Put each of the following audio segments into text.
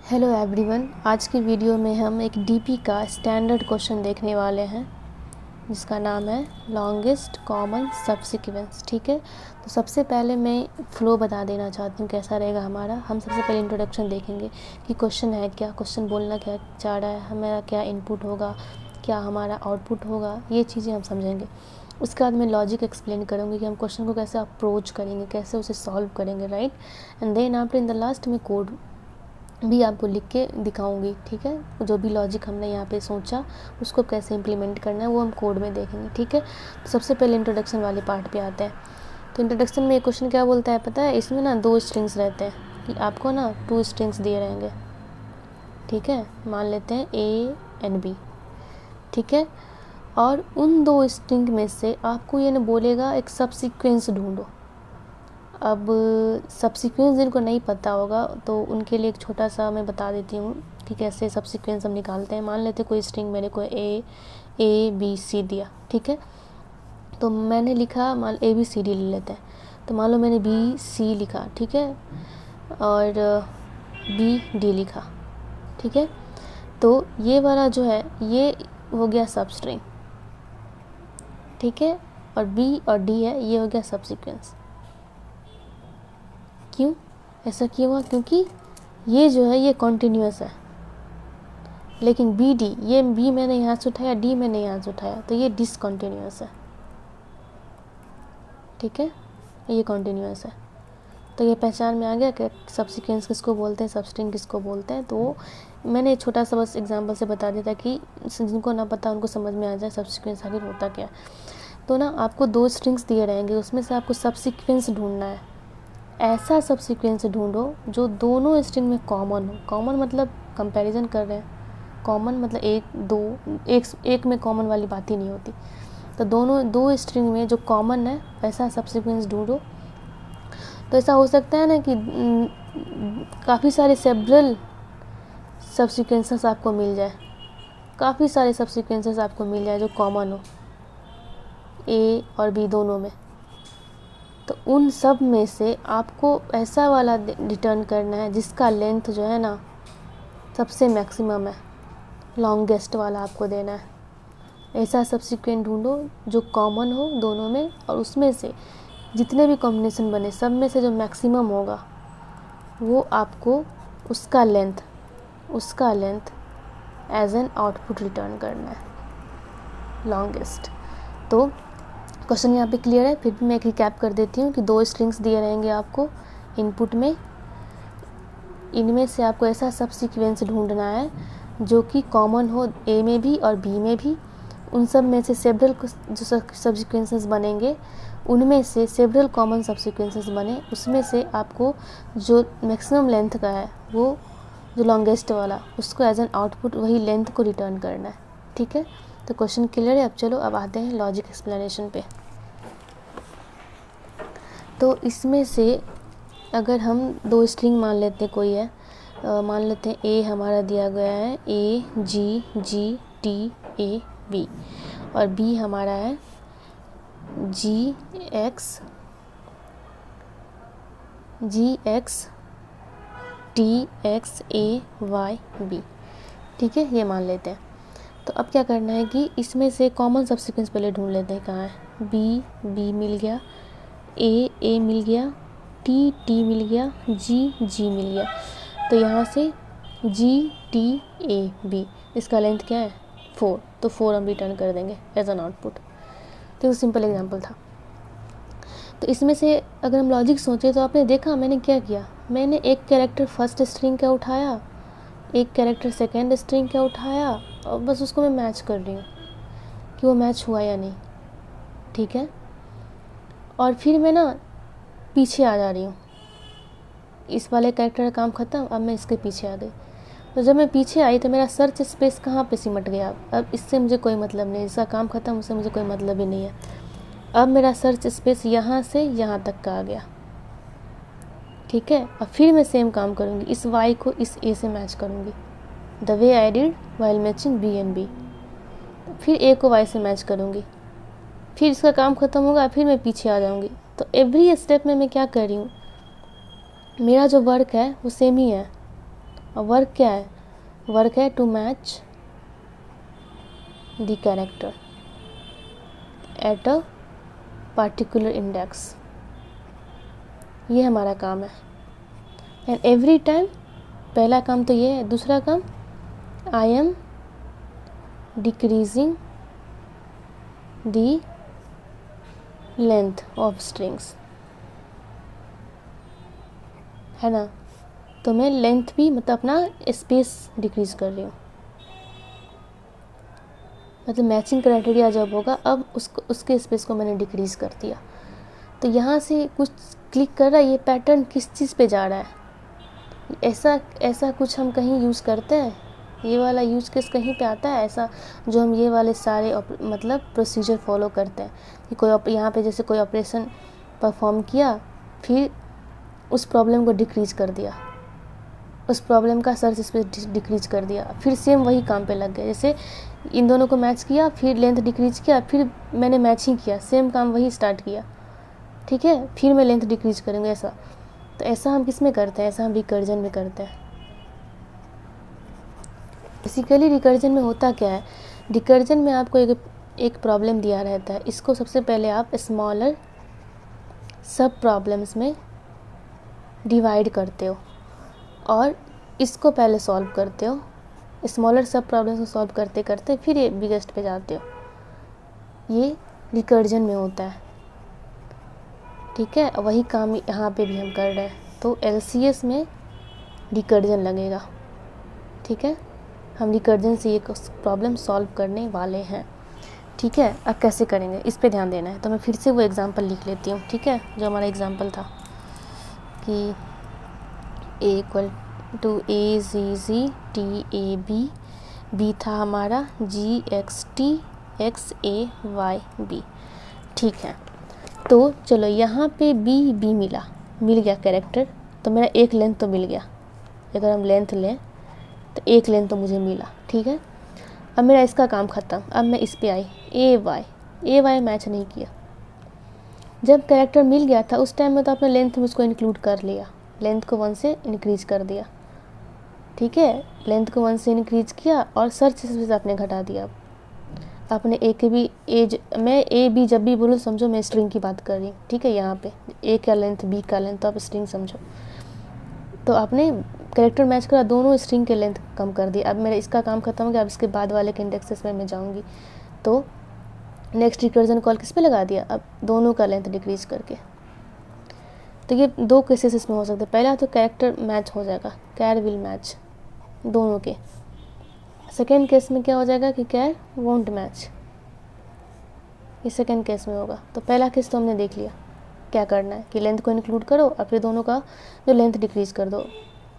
Hello everyone, आज की video में हम एक डीपी का स्टैंडर्ड क्वेश्चन देखने वाले हैं जिसका नाम है लॉन्गेस्ट कॉमन सबसीक्वेंस। ठीक है, तो सबसे पहले मैं फ़्लो बता देना चाहती हूँ कैसा रहेगा हमारा। हम सबसे पहले इंट्रोडक्शन देखेंगे कि क्वेश्चन है क्या, क्वेश्चन बोलना क्या चाह रहा है, हमारा क्या इनपुट होगा, क्या हमारा आउटपुट होगा, ये चीज़ें हम समझेंगे। उसके बाद मैं लॉजिक एक्सप्लेन करूँगी कि हम क्वेश्चन को कैसे अप्रोच करेंगे, कैसे उसे सॉल्व करेंगे, right. And then after in the last में कोड भी आपको लिख के दिखाऊंगी। ठीक है, जो भी लॉजिक हमने यहाँ पे सोचा उसको कैसे इम्प्लीमेंट करना है वो हम कोड में देखेंगे। ठीक है, तो सबसे पहले इंट्रोडक्शन वाले पार्ट पे आते हैं। तो इंट्रोडक्शन में ये क्वेश्चन क्या बोलता है पता है, इसमें ना 2 स्ट्रिंग्स रहते हैं कि आपको ना 2 स्ट्रिंग्स दिए रहेंगे। ठीक है, मान लेते हैं ए एंड बी। ठीक है, और उन 2 स्ट्रिंग में से आपको ये ना बोलेगा एक सब सीक्वेंस ढूंढो। अब सब सीक्वेंस जिनको नहीं पता होगा तो उनके लिए एक छोटा सा मैं बता देती हूँ कि कैसे सब सीक्वेंस हम निकालते हैं। मान लेते कोई स्ट्रिंग मेरे को ए बी सी दिया। ठीक है, तो मैंने लिखा, मान ए बी सी डी ले लेते हैं। तो मान लो मैंने बी सी लिखा, ठीक है, और बी डी लिखा। ठीक है, तो ये वाला जो है ये हो गया सब स्ट्रिंग। ठीक है, और बी और डी है, ये हो गया सब सीक्वेंस। क्यों ऐसा क्यों हुआ? क्योंकि ये जो है ये कॉन्टिन्यूस है, लेकिन बी डी, ये बी मैंने यहाँ से उठाया, डी मैंने यहाँ से उठाया, तो ये डिसकॉन्टिन्यूस है। ठीक है, ये कॉन्टिन्यूस है। तो ये पहचान में आ गया कि सब सीक्वेंस किसको बोलते हैं, सब स्ट्रिंग किसको बोलते हैं। तो मैंने छोटा सा बस एग्जांपल से बता दिया था कि जिनको ना पता उनको समझ में आ जाए सब सीक्वेंस आखिर होता क्या। तो ना आपको 2 स्ट्रिंग्स दिए रहेंगे, उसमें से आपको सब सीक्वेंस ढूंढना है। ऐसा सब सीक्वेंस ढूंढो जो दोनों स्ट्रिंग में कॉमन हो। कॉमन मतलब कंपैरिजन कर रहे हैं, कॉमन मतलब एक में कॉमन वाली बात ही नहीं होती। तो दोनों 2 स्ट्रिंग में जो कॉमन है ऐसा सब सीक्वेंस ढूंढो। तो ऐसा हो सकता है ना कि काफ़ी सारे सेवरल सब सीक्वेंसेस आपको मिल जाए, काफ़ी सारे सब सीक्वेंसेस आपको मिल जाए जो कॉमन हो ए और बी दोनों में। तो उन सब में से आपको ऐसा वाला रिटर्न करना है जिसका लेंथ जो है ना सबसे मैक्सिमम है, लॉन्गेस्ट वाला आपको देना है। ऐसा सब्सिक्वेंट ढूंढो जो कॉमन हो दोनों में, और उसमें से जितने भी कॉम्बिनेशन बने सब में से जो मैक्सिमम होगा वो आपको उसका length as an output return करना है, लॉन्गेस्ट। तो क्वेश्चन यहाँ पे क्लियर है। फिर भी मैं एक रिकैप कर देती हूँ कि 2 स्ट्रिंग्स दिए रहेंगे आपको इनपुट में, इनमें से आपको ऐसा सब सीक्वेंस ढूंढना है जो कि कॉमन हो ए में भी और बी में भी। उन सब में से सेवरल जो सब सीक्वेंसेस बनेंगे उनमें से सेवरल कॉमन सब सीक्वेंसेस बने, उसमें से आपको जो मैक्सिमम लेंथ का है वो जो लॉन्गेस्ट वाला उसको एज एन आउटपुट वही लेंथ को रिटर्न करना है। ठीक है, तो क्वेश्चन क्लियर है। अब चलो अब आते हैं लॉजिक एक्सप्लेनेशन पे। तो इसमें से अगर हम 2 स्ट्रिंग मान लेते हैं, कोई है, मान लेते हैं ए हमारा दिया गया है ए जी जी टी ए बी, और बी हमारा है जी एक्स टी एक्स ए वाई बी। ठीक है, ये मान लेते हैं। तो अब क्या करना है कि इसमें से कॉमन सब सीक्वेंस पहले ढूंढ लेते हैं कहाँ है। बी मिल गया, ए मिल गया, टी मिल गया, जी मिल गया। तो यहाँ से जी टी ए बी, इसका लेंथ क्या है 4, तो 4 हम रिटर्न कर देंगे एज एन आउटपुट। तो सिंपल एग्जांपल था। तो इसमें से अगर हम लॉजिक सोचें तो आपने देखा मैंने क्या किया, मैंने एक कैरेक्टर फर्स्ट स्ट्रिंग का उठाया, एक कैरेक्टर सेकेंड स्ट्रिंग का उठाया, और बस उसको मैं मैच कर रही हूँ कि वो मैच हुआ या नहीं। ठीक है, और फिर मैं ना पीछे आ जा रही हूँ, इस वाले कैरेक्टर का काम ख़त्म, अब मैं इसके पीछे आ गई। तो जब मैं पीछे आई तो मेरा सर्च स्पेस कहाँ पे सिमट गया। अब इससे मुझे कोई मतलब नहीं, इसका काम ख़त्म, उससे मुझे कोई मतलब ही नहीं है। अब मेरा सर्च स्पेस यहाँ से यहाँ तक का आ गया। ठीक है, अब फिर मैं सेम काम करूँगी, इस वाई को इस ए से मैच करूँगी, the way I did while matching B and B. फिर ए को वाई से मैच करूँगी, फिर इसका काम ख़त्म होगा, फिर मैं पीछे आ जाऊँगी। तो एवरी स्टेप में मैं क्या कर रही हूँ, मेरा जो वर्क है वो सेम ही है, और वर्क क्या है, वर्क है to match the character at a particular index, ये हमारा काम है। एंड एवरी टाइम, पहला काम तो ये है। दूसरा काम, I am decreasing the length of strings, है ना। तो मैं लेंथ भी मतलब अपना स्पेस डिक्रीज कर रही हूँ, मतलब मैचिंग क्राइटेरिया जब होगा अब उसके स्पेस को मैंने डिक्रीज कर दिया। तो यहाँ से कुछ क्लिक कर रहा है, ये पैटर्न किस चीज़ पे जा रहा है, ऐसा कुछ हम कहीं यूज़ करते हैं, ये वाला यूज केस कहीं पे आता है ऐसा, जो हम ये वाले सारे मतलब प्रोसीजर फॉलो करते हैं कि कोई यहाँ पे जैसे कोई ऑपरेशन परफॉर्म किया, फिर उस प्रॉब्लम को डिक्रीज कर दिया, उस प्रॉब्लम का सर्च स्पेस डिक्रीज कर दिया, फिर सेम वही काम पे लग गया। जैसे इन दोनों को मैच किया, फिर लेंथ डिक्रीज किया, फिर मैंने मैच ही किया, सेम काम वही स्टार्ट किया, ठीक है, फिर मैं लेंथ डिक्रीज करूँगा ऐसा। तो ऐसा हम किस में करते हैं, ऐसा हम रिकर्जन में करते हैं। बेसिकली रिकर्जन में होता क्या है, रिकर्जन में आपको एक प्रॉब्लम दिया रहता है, इसको सबसे पहले आप स्मॉलर सब प्रॉब्लम्स में डिवाइड करते हो और इसको पहले सॉल्व करते हो। स्मॉलर सब प्रॉब्लम्स को सॉल्व करते करते फिर ये बिगेस्ट पे जाते हो, ये रिकर्जन में होता है, ठीक है। वही काम यहाँ पे भी हम कर रहे हैं। तो LCS में रिकर्जन लगेगा, ठीक है। हम रिकर्जन से ये प्रॉब्लम सॉल्व करने वाले हैं, ठीक है। अब कैसे करेंगे इस पे ध्यान देना है। तो मैं फिर से वो एग्जांपल लिख लेती हूँ, ठीक है, जो हमारा एग्जांपल था कि A equal to AZZTAB, B था हमारा GXTXAYB, ठीक है। तो चलो यहाँ पे B मिल गया कैरेक्टर, तो मेरा एक लेंथ तो मिल गया। अगर हम लेंथ लें तो एक लेंथ तो मुझे मिला, ठीक है। अब मेरा इसका काम ख़त्म। अब मैं इस पे आई, AY मैच नहीं किया। जब कैरेक्टर मिल गया था उस टाइम में तो आपने लेंथ में उसको इंक्लूड कर लिया, लेंथ को 1 से इंक्रीज कर दिया, ठीक है। लेंथ को 1 से इंक्रीज किया और सर्च से आपने घटा दिया। आपने ए के भी मैं AB जब भी बोलूँ समझो मैं स्ट्रिंग की बात कर रही हूँ, ठीक है। यहाँ पे A का लेंथ B का लेंथ तो आप स्ट्रिंग समझो। तो आपने कैरेक्टर मैच करा, दोनों स्ट्रिंग के लेंथ कम कर दी। अब मेरा इसका काम खत्म हो गया। अब इसके बाद वाले के इंडेक्सेस में मैं जाऊँगी तो नेक्स्ट रिकर्जन कॉल किस पे लगा दिया, अब दोनों का लेंथ डिक्रीज करके। तो ये 2 केसेस इसमें हो सकते हैं। पहला तो कैरेक्टर मैच हो जाएगा, कैर विल मैच दोनों के। सेकेंड केस में क्या हो जाएगा कि कैर वोंट मैच, ये सेकेंड केस में होगा। तो पहला केस तो हमने देख लिया, क्या करना है कि लेंथ को इंक्लूड करो और फिर दोनों का जो लेंथ डिक्रीज कर दो,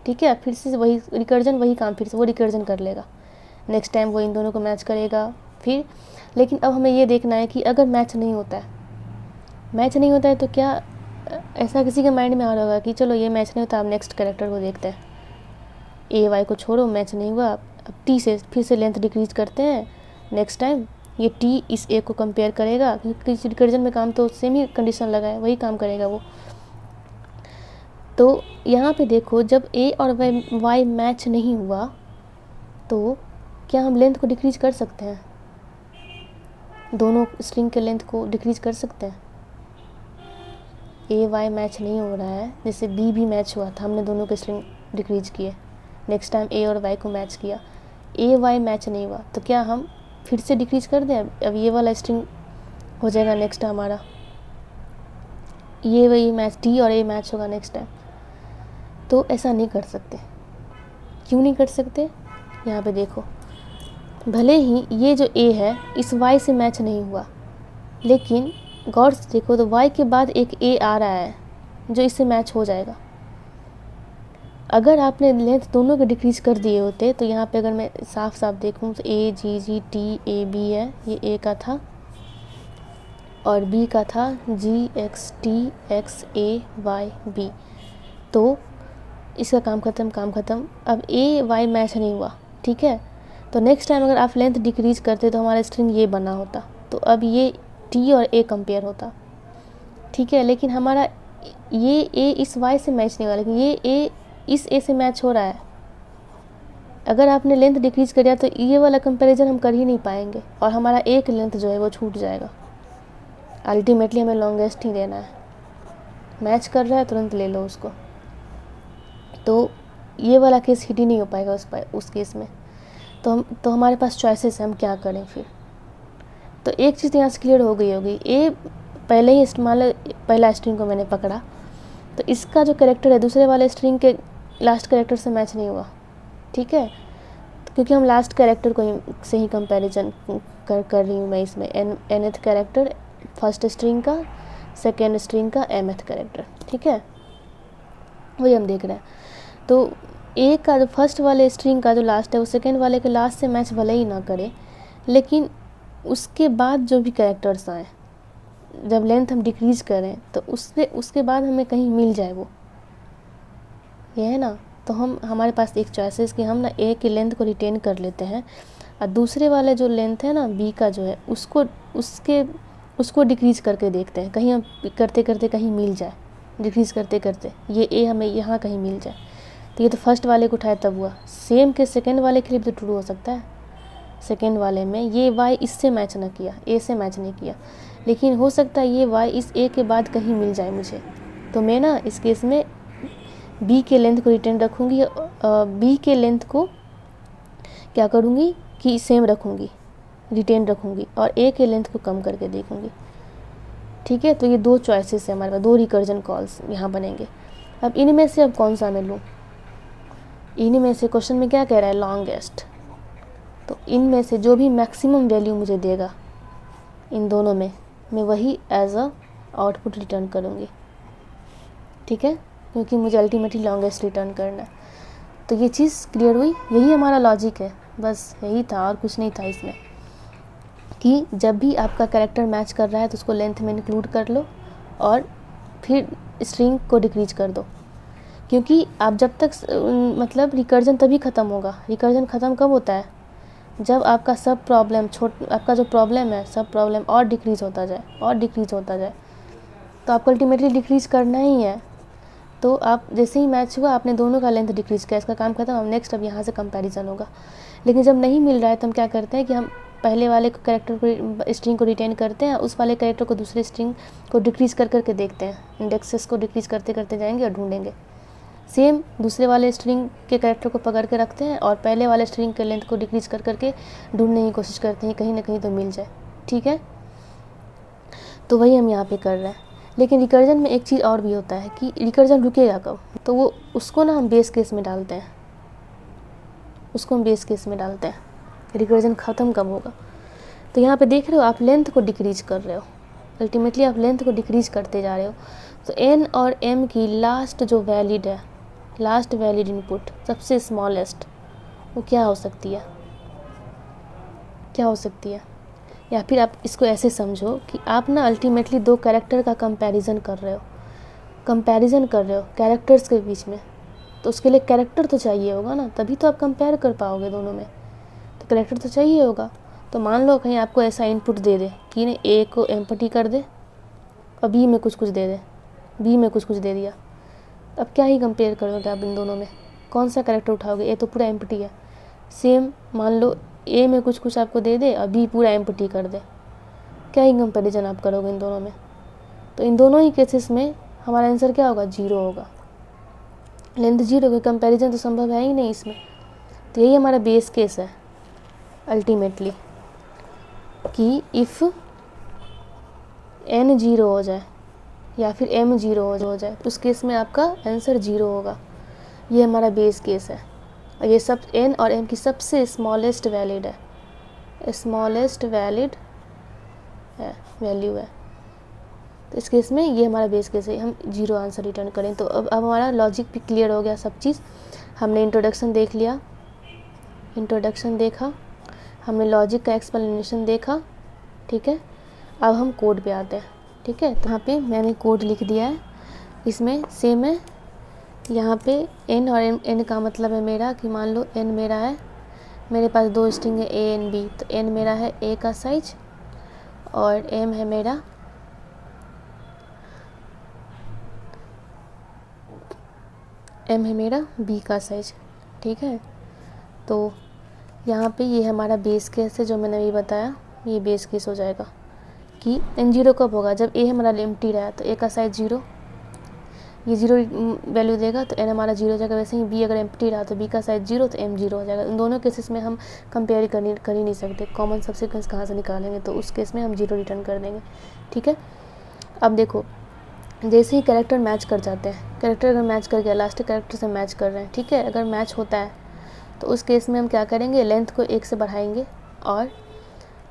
ठीक है। फिर से वही रिकर्जन, वही काम फिर से वो रिकर्जन कर लेगा। नेक्स्ट टाइम वो इन दोनों को मैच करेगा फिर। लेकिन अब हमें ये देखना है कि अगर मैच नहीं होता है तो क्या ऐसा किसी के माइंड में आ रहा होगा कि चलो ये मैच नहीं होता, अब नेक्स्ट कैरेक्टर को देखते हैं। AY को छोड़ो, मैच नहीं हुआ, अब T से फिर से लेंथ डिक्रीज करते हैं। नेक्स्ट टाइम ये T इस A को कंपेयर करेगा, क्योंकि रिकर्जन में काम तो सेम ही कंडीशन लगा है, वही काम करेगा वो। तो यहाँ पे देखो, जब A और Y मैच नहीं हुआ तो क्या हम लेंथ को डिक्रीज कर सकते हैं, दोनों स्ट्रिंग के लेंथ को डिक्रीज कर सकते हैं। AY मैच नहीं हो रहा है, जैसे B भी मैच हुआ था, हमने दोनों के स्ट्रिंग डिक्रीज किए। नेक्स्ट टाइम A और Y को मैच किया, AY मैच नहीं हुआ, तो क्या हम फिर से डिक्रीज कर दें। अब ये वाला स्ट्रिंग हो जाएगा नेक्स्ट हमारा, ये वही मैच T और A मैच होगा नेक्स्ट टाइम। तो ऐसा नहीं कर सकते। क्यों नहीं कर सकते, यहाँ पे देखो, भले ही ये जो A है इस Y से मैच नहीं हुआ, लेकिन गौर से देखो तो Y के बाद एक A आ रहा है जो इससे मैच हो जाएगा। अगर आपने लेंथ दोनों के डिक्रीज कर दिए होते तो यहाँ पे अगर मैं साफ साफ देखूँ तो AGGTAB है, ये A का था और B का था GXTXAYB। तो इसका काम ख़त्म। अब AY मैच नहीं हुआ, ठीक है। तो नेक्स्ट टाइम अगर आप लेंथ डिक्रीज करते तो हमारा स्ट्रिंग ये बना होता, तो अब ये T और A कंपेयर होता, ठीक है। लेकिन हमारा ये A इस Y से मैच नहीं हुआ, लेकिन ये A इस A से मैच हो रहा है, अगर आपने लेंथ डिक्रीज कर दिया तो ये वाला कंपैरिजन हम कर ही नहीं पाएंगे और हमारा एक लेंथ जो है वो छूट जाएगा। अल्टीमेटली हमें लॉन्गेस्ट ही लेना है, मैच कर रहा है तुरंत ले लो उसको। तो ये वाला केस हिट ही नहीं हो पाएगा उस केस में। तो हमारे पास चॉइसेस है, हम क्या करें फिर। तो एक चीज़ यहाँ से क्लियर हो गई होगी, ए पहले ही इस्तेमाल, पहला स्ट्रिंग को मैंने पकड़ा तो इसका जो कैरेक्टर है दूसरे वाले स्ट्रिंग के लास्ट कैरेक्टर से मैच नहीं हुआ, ठीक है, क्योंकि हम लास्ट कैरेक्टर को से ही कंपैरिजन कर रही हूँ मैं इसमें। nth कैरेक्टर फर्स्ट स्ट्रिंग का, सेकेंड स्ट्रिंग का mth कैरेक्टर, ठीक है, वही हम देख रहे हैं। तो ए का जो फर्स्ट वाले स्ट्रिंग का जो लास्ट है वो सेकेंड वाले के लास्ट से मैच भले ही ना करे, लेकिन उसके बाद जो भी कैरेक्टर्स आए, जब लेंथ हम डिक्रीज करें तो उसके बाद हमें कहीं मिल जाए वो, ये है ना। तो हमारे पास एक चॉइस कि हम ना ए की लेंथ को रिटेन कर लेते हैं और दूसरे वाले जो लेंथ है ना बी का जो है उसको डिक्रीज करके देखते हैं, कहीं हम करते करते कहीं मिल जाए, डिक्रीज करते करते ये ए हमें यहाँ कहीं मिल जाए। तो ये तो फर्स्ट वाले को उठाए तब हुआ, सेम के सेकेंड वाले के लिए भी तो ट्रू हो सकता है। सेकेंड वाले में ये वाई इससे मैच ना किया, ए से मैच नहीं किया, लेकिन हो सकता है ये वाई इस ए के बाद कहीं मिल जाए मुझे। तो मैं ना इस केस में बी के लेंथ को रिटेन रखूँगी, बी के लेंथ को क्या करूँगी कि सेम रखूँगी, रिटेन रखूँगी और ए के लेंथ को कम करके देखूँगी, ठीक है। तो ये दो चॉइसेस है हमारे पास, दो रिकर्जन कॉल्स यहाँ बनेंगे। अब इनमें से अब कौन सा मैं लूँ, इनमें से क्वेश्चन में क्या कह रहा है, लॉन्गेस्ट। तो इनमें से जो भी मैक्सिमम वैल्यू मुझे देगा इन दोनों में, मैं वही एज अ आउटपुट रिटर्न करूँगी, ठीक है, क्योंकि मुझे अल्टीमेटली लॉन्गेस्ट रिटर्न करना है। तो ये चीज़ क्लियर हुई, यही हमारा लॉजिक है, बस यही था और कुछ नहीं था इसमें, कि जब भी आपका कैरेक्टर मैच कर रहा है तो उसको लेंथ में इंक्लूड कर लो और फिर स्ट्रिंग को डिक्रीज कर दो, क्योंकि आप जब तक मतलब रिकर्जन तभी ख़त्म होगा। रिकर्जन ख़त्म कब होता है, जब आपका सब प्रॉब्लम आपका जो प्रॉब्लम है सब प्रॉब्लम और डिक्रीज़ होता जाए और डिक्रीज़ होता जाए। तो आपको अल्टीमेटली डिक्रीज़ करना ही है। तो आप जैसे ही मैच हुआ आपने दोनों का लेंथ डिक्रीज़ किया, इसका काम खत्म, अब नेक्स्ट अब यहाँ से कंपैरिजन होगा। लेकिन जब नहीं मिल रहा है तो हम क्या करते हैं कि हम पहले वाले को कैरेक्टर को स्ट्रिंग को रिटेन करते हैं, उस वाले कैरेक्टर को दूसरे स्ट्रिंग को डिक्रीज़ कर करके देखते हैं, इंडेक्सेस को डिक्रीज़ करते करते जाएंगे और ढूंढेंगे। सेम दूसरे वाले स्ट्रिंग के कैरेक्टर को पकड़ के रखते हैं और पहले वाले स्ट्रिंग के लेंथ को डिक्रीज़ कर करके ढूंढने की कोशिश करते हैं, कहीं ना कहीं तो मिल जाए, ठीक है। तो वही हम यहाँ पे कर रहे हैं। लेकिन रिकर्जन में एक चीज़ और भी होता है कि रिकर्जन रुकेगा कब, तो वो उसको ना हम बेस केस में डालते हैं, उसको हम बेस केस में डालते हैं, रिकर्जन ख़त्म कब होगा। तो यहाँ पे देख रहे हो आप लेंथ को डिक्रीज कर रहे हो, अल्टीमेटली आप लेंथ को डिक्रीज करते जा रहे हो। तो एन और एम की लास्ट जो वैलिड है, लास्ट वैलिड इनपुट सबसे स्मॉलेस्ट, वो क्या हो सकती है, क्या हो सकती है। या फिर आप इसको ऐसे समझो कि आप ना अल्टीमेटली दो कैरेक्टर का कंपैरिजन कर रहे हो, कंपैरिजन कर रहे हो कैरेक्टर्स के बीच में। तो उसके लिए कैरेक्टर तो चाहिए होगा ना, तभी तो आप कंपेयर कर पाओगे दोनों में, तो कैरेक्टर तो चाहिए होगा। तो मान लो कहीं आपको ऐसा इनपुट दे दे कि ने ए को एम्पटी कर दे और बी में कुछ दे दे, बी में कुछ दे दिया, अब क्या ही कंपेयर करोगे आप इन दोनों में, कौन सा कैरेक्टर उठाओगे, ए तो पूरा एम्पटी है। सेम मान लो ए में कुछ आपको दे दे और बी पूरा एम्पटी कर दे, क्या ही कंपैरिजन आप करोगे इन दोनों में। तो इन दोनों ही केसेस में हमारा आंसर क्या होगा, 0 होगा, लेंथ 0 होगी, कंपैरिजन तो संभव है ही नहीं इसमें। तो यही हमारा बेस केस है अल्टीमेटली, कि इफ़ n 0 हो जाए या फिर m 0 हो जाए तो उस केस में आपका आंसर 0 होगा। ये हमारा बेस केस है और ये सब n और m की सबसे स्मॉलेस्ट वैलिड है, स्मॉलेस्ट वैलिड है वैल्यू है। तो इस केस में ये हमारा बेस केस है, हम 0 आंसर रिटर्न करें। तो अब हमारा लॉजिक भी क्लियर हो गया, सब चीज़ हमने इंट्रोडक्शन देख लिया, इंट्रोडक्शन देखा, हमने लॉजिक का एक्सप्लेनेशन देखा, ठीक है। अब हम कोड पे आते हैं, ठीक है। तो यहाँ पे मैंने कोड लिख दिया है, इसमें सेम है। यहाँ पे n और n का मतलब है मेरा कि मान लो n मेरा है, मेरे पास दो स्ट्रिंग है a एंड b, तो n मेरा है a का साइज और m है मेरा b का साइज, ठीक है। तो यहाँ पे ये हमारा बेस केस है जो मैंने अभी बताया, ये बेस केस हो जाएगा कि n जीरो कब होगा, जब a हमारा एम्प्टी रहा तो a का साइज 0, ये 0 वैल्यू देगा तो n हमारा 0 हो जाएगा। वैसे ही b अगर एम्प्टी रहा तो b का साइज 0 तो m 0 हो जाएगा। इन दोनों केसेस में हम कंपेयर कर ही नहीं सकते, कॉमन सबसीक्वेंस कहाँ से निकालेंगे, तो उस केस में हम 0 रिटर्न कर देंगे। ठीक है, अब देखो जैसे ही कैरेक्टर मैच कर जाते हैं, कैरेक्टर अगर मैच कर गया, लास्ट कैरेक्टर से मैच कर रहे हैं, ठीक है, अगर मैच होता है तो उस केस में हम क्या करेंगे, लेंथ को 1 से बढ़ाएंगे और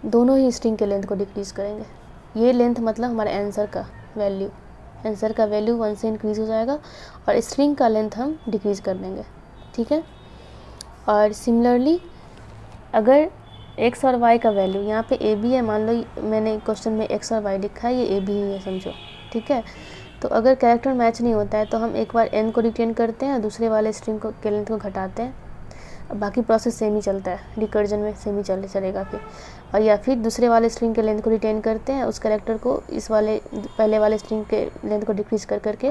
दोनों ही स्ट्रिंग के लेंथ को डिक्रीज़ करेंगे। ये लेंथ मतलब हमारे आंसर का वैल्यू 1 से इंक्रीज़ हो जाएगा और स्ट्रिंग का लेंथ हम डिक्रीज़ कर देंगे। ठीक है, और सिमिलरली अगर x और y का वैल्यू यहाँ पे a b है, मान लो मैंने क्वेश्चन में x और y लिखा है, ये a b ही है समझो। ठीक है, तो अगर कैरेक्टर मैच नहीं होता है तो हम एक बार n को रिटेन करते हैं, दूसरे वाले स्ट्रिंग को के लेंथ को घटाते हैं, बाकी प्रोसेस सेम ही चलता है, रिकर्जन में सेम ही चलेगा फिर। और या फिर दूसरे वाले स्ट्रिंग के लेंथ को रिटेन करते हैं, उस कैरेक्टर को इस वाले पहले वाले स्ट्रिंग के लेंथ को डिक्रीज़ करके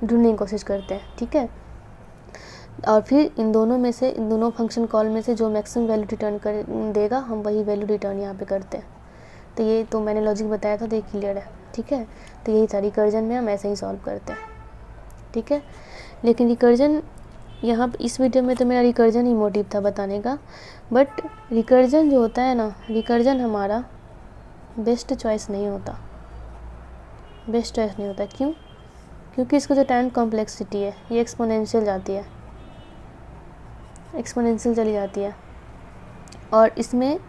ढूंढने की कोशिश करते हैं। ठीक है, और फिर इन दोनों फंक्शन कॉल में से जो मैक्सिमम वैल्यू रिटर्न कर देगा हम वही वैल्यू रिटर्न यहाँ पे करते हैं। तो ये तो मैंने लॉजिक बताया था, तो ये क्लियर है। ठीक है, तो यही था, रिकर्जन में हम ऐसे ही सॉल्व करते हैं। ठीक है, लेकिन रिकर्जन यहाँ इस वीडियो में तो मेरा रिकर्जन ही मोटिव था बताने का, बट रिकर्जन जो होता है ना, रिकर्जन हमारा बेस्ट चॉइस नहीं होता। क्यों? क्योंकि इसका जो टाइम कॉम्प्लेक्सिटी है ये एक्सपोनेंशियल चली जाती है और इसमें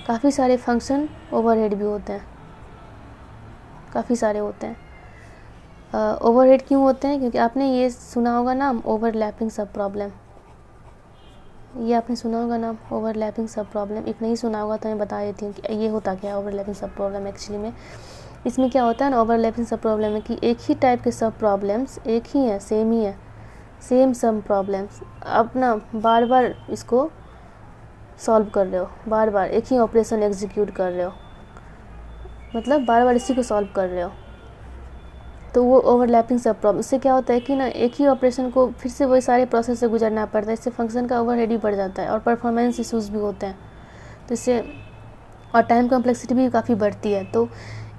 काफ़ी सारे फंक्शन ओवरहेड भी होते हैं, काफ़ी सारे होते हैं। ओवरहेड क्यों होते हैं? क्योंकि आपने ये सुना होगा नाम ओवरलैपिंग सब प्रॉब्लम, ये आपने सुना होगा नाम ओवरलैपिंग सब प्रॉब्लम। इफ नहीं सुना होगा तो मैं बता देती हूँ कि ये होता क्या है ओवरलैपिंग सब प्रॉब्लम। एक्चुअली में इसमें क्या होता है ना, ओवरलैपिंग सब प्रॉब्लम में कि एक ही टाइप के सब प्रॉब्लम्स एक ही है, सेम सम प्रॉब्लम्स, अब ना बार बार इसको सॉल्व कर रहे हो, बार बार एक ही ऑपरेशन एग्जीक्यूट कर रहे हो, मतलब बार बार इसी को सॉल्व कर रहे हो, तो वो ओवरलैपिंग सब प्रॉब्लम। इससे क्या होता है कि ना एक ही ऑपरेशन को फिर से वही सारे प्रोसेस से गुजरना पड़ता है, इससे फंक्शन का ओवरहेड भी बढ़ जाता है और परफॉर्मेंस इशूज़ भी होते हैं, तो इससे और टाइम कॉम्प्लेक्सिटी भी काफ़ी बढ़ती है। तो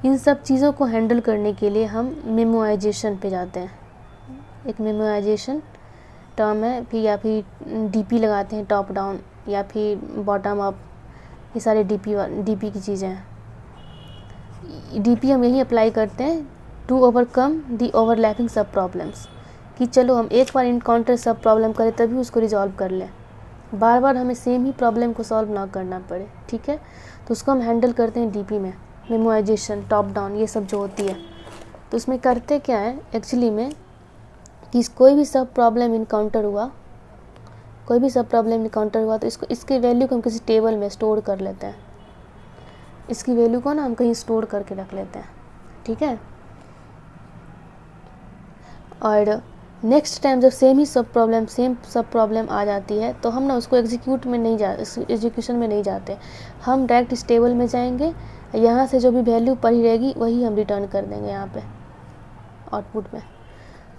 इन सब चीज़ों को हैंडल करने के लिए हम मेमोराइजेशन पे जाते हैं। एक मेमोराइजेशन टर्म है, फिर या फिर डीपी लगाते हैं, टॉप डाउन या फिर बॉटम अप, ये सारे डीपी की चीज़ें हैं। डीपी हम यही अप्लाई करते हैं टू ओवरकम दी ओवरलैपिंग सब प्रॉब्लम्स, कि चलो हम एक बार इनकाउंटर सब प्रॉब्लम करें तभी उसको रिजॉल्व कर लें, बार बार हमें सेम ही प्रॉब्लम को सॉल्व ना करना पड़े। ठीक है, तो उसको हम हैंडल करते हैं डीपी में, मेमोराइजेशन, टॉप डाउन, ये सब जो होती है। तो उसमें करते क्या है एक्चुअली में कि कोई भी सब प्रॉब्लम इनकाउंटर हुआ तो इसके वैल्यू को हम किसी टेबल में स्टोर कर लेते हैं, इसकी वैल्यू को ना हम कहीं स्टोर करके रख लेते हैं। ठीक है, और नेक्स्ट टाइम जब सेम सब प्रॉब्लम आ जाती है तो हम ना उसको एग्जीक्यूशन में नहीं जाते, हम डायरेक्ट इस टेबल में जाएंगे, यहाँ से जो भी वैल्यू पड़ी रहेगी वही हम रिटर्न कर देंगे यहाँ पे आउटपुट में।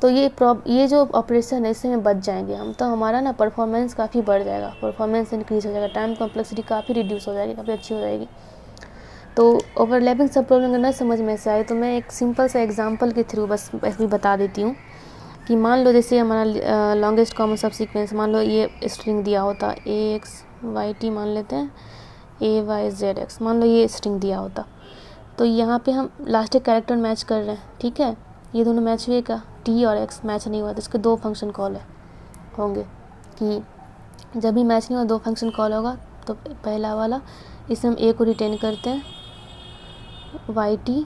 तो ये जो ऑपरेशन है इससे में बच जाएंगे हम, तो हमारा ना परफॉर्मेंस काफ़ी बढ़ जाएगा, परफॉर्मेंस इंक्रीज़ हो जाएगा, टाइम कॉम्प्लेक्सिटी काफ़ी रिड्यूस हो जाएगी, काफ़ी अच्छी हो जाएगी। तो ओवरलैपिंग सब प्रॉब्लम अगर ना समझ में से आए तो मैं एक सिंपल सा एग्जांपल के थ्रू बस ऐसे भी बता देती हूँ कि मान लो जैसे हमारा लॉन्गेस्ट कॉमन सब सीक्वेंस, मान लो ये स्ट्रिंग दिया होता AXYT, मान लेते हैं AYZX, मान लो ये स्ट्रिंग दिया होता, तो यहाँ पे हम लास्ट एक कैरेक्टर मैच कर रहे हैं। ठीक है, ये दोनों मैच हुए क्या, T और X मैच नहीं हुआ तो इसके 2 फंक्शन कॉल होंगे, कि जब भी मैच नहीं हुआ 2 फंक्शन कॉल होगा, तो पहला वाला इसमें हम A को रिटेन करते हैं YT,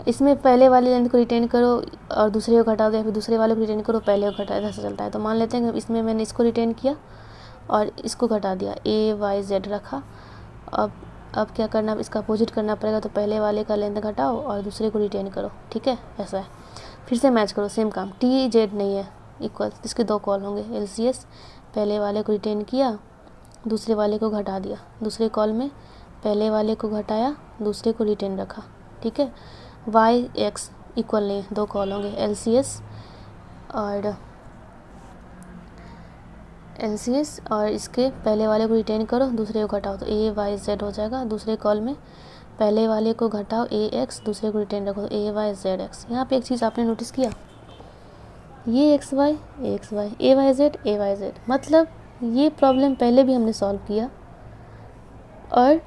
इसमें पहले वाले लेंथ को रिटेन करो और दूसरे को घटा दो, या फिर दूसरे वाले को रिटेन करो पहले को घटा, ऐसा चलता है। तो मान लेते हैं इसमें मैंने इसको रिटेन किया और इसको घटा दिया, AYZ रखा। अब क्या करना, इसका अपोजिट करना पड़ेगा, तो पहले वाले का लेंथ घटाओ और दूसरे को रिटेन करो। ठीक है, ऐसा है, फिर से मैच करो, सेम काम, TZ नहीं है इक्वल, इसके 2 कॉल होंगे, LCS, पहले वाले को रिटेन किया, दूसरे वाले को घटा दिया, दूसरे कॉल में पहले वाले को घटाया, दूसरे को रिटेन रखा। ठीक है, YX इक्वल नहीं, 2 कॉल होंगे, LCS और LCS और इसके पहले वाले को रिटेन करो, दूसरे को घटाओ तो AYZ हो जाएगा। दूसरे कॉल में पहले वाले को घटाओ AX, दूसरे को रिटेन रखो तो AYZX। यहाँ पे एक चीज़ आपने नोटिस किया, ये XY AXY AYZ AYZ, मतलब ये प्रॉब्लम पहले भी हमने सॉल्व किया और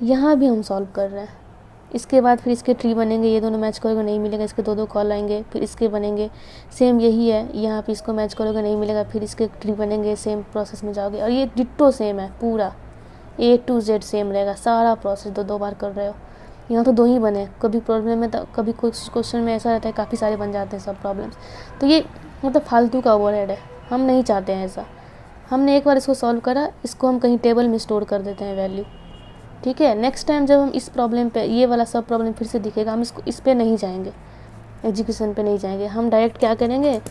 यहाँ भी हम सॉल्व कर रहे हैं। इसके बाद फिर इसके ट्री बनेंगे, ये दोनों मैच करोगे नहीं मिलेगा, इसके दो कॉल आएंगे, फिर इसके बनेंगे, सेम यही है। यहाँ पे इसको मैच करोगे नहीं मिलेगा, फिर इसके ट्री बनेंगे, सेम प्रोसेस में जाओगे और ये डिट्टो सेम है, पूरा A to Z सेम रहेगा, सारा प्रोसेस दो बार कर रहे हो। यहाँ तो 2 ही बने, कभी प्रॉब्लम में तो कभी कुछ क्वेश्चन में ऐसा रहता है काफ़ी सारे बन जाते हैं सब प्रॉब्लम्स। तो ये मतलब फालतू का ओवरहेड है, हम नहीं चाहते हैं ऐसा। हमने एक बार इसको सॉल्व करा, इसको हम कहीं टेबल में स्टोर कर देते हैं वैल्यू, ठीक है। नेक्स्ट टाइम जब हम इस प्रॉब्लम पे, ये वाला सब प्रॉब्लम फिर से दिखेगा, हम इस पे नहीं जाएंगे, एजुकेशन पे नहीं जाएंगे, हम डायरेक्ट क्या करेंगे,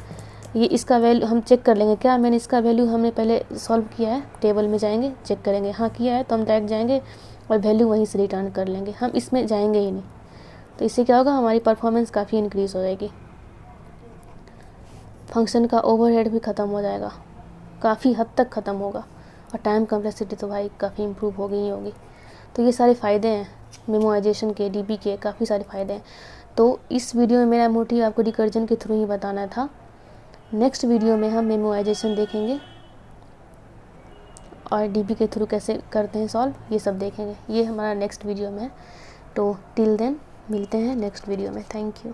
ये इसका वैल्यू हम चेक कर लेंगे, क्या मैंने इसका वैल्यू हमने पहले सॉल्व किया है, टेबल में जाएंगे चेक करेंगे, हाँ किया है तो हम डायरेक्ट जाएंगे और वैल्यू वहीं से रिटर्न कर लेंगे, हम इसमें जाएंगे ही नहीं। तो इससे क्या होगा, हमारी परफॉर्मेंस काफ़ी इंक्रीज़ हो जाएगी, फंक्शन का ओवरहेड भी ख़त्म हो जाएगा, काफ़ी हद तक ख़त्म होगा, और टाइम कम्प्लेक्सिटी तो भाई काफ़ी इम्प्रूव होगी ही होगी। तो ये सारे फ़ायदे हैं मेमोराइजेशन के, DB के, काफ़ी सारे फ़ायदे हैं। तो इस वीडियो में मेरा मोटिव आपको रिकर्जन के थ्रू ही बताना था। नेक्स्ट वीडियो में हम मेमोराइजेशन देखेंगे और DB के थ्रू कैसे करते हैं सॉल्व, ये सब देखेंगे। ये हमारा नेक्स्ट वीडियो में है। तो टिल देन मिलते हैं नेक्स्ट वीडियो में। Thank you.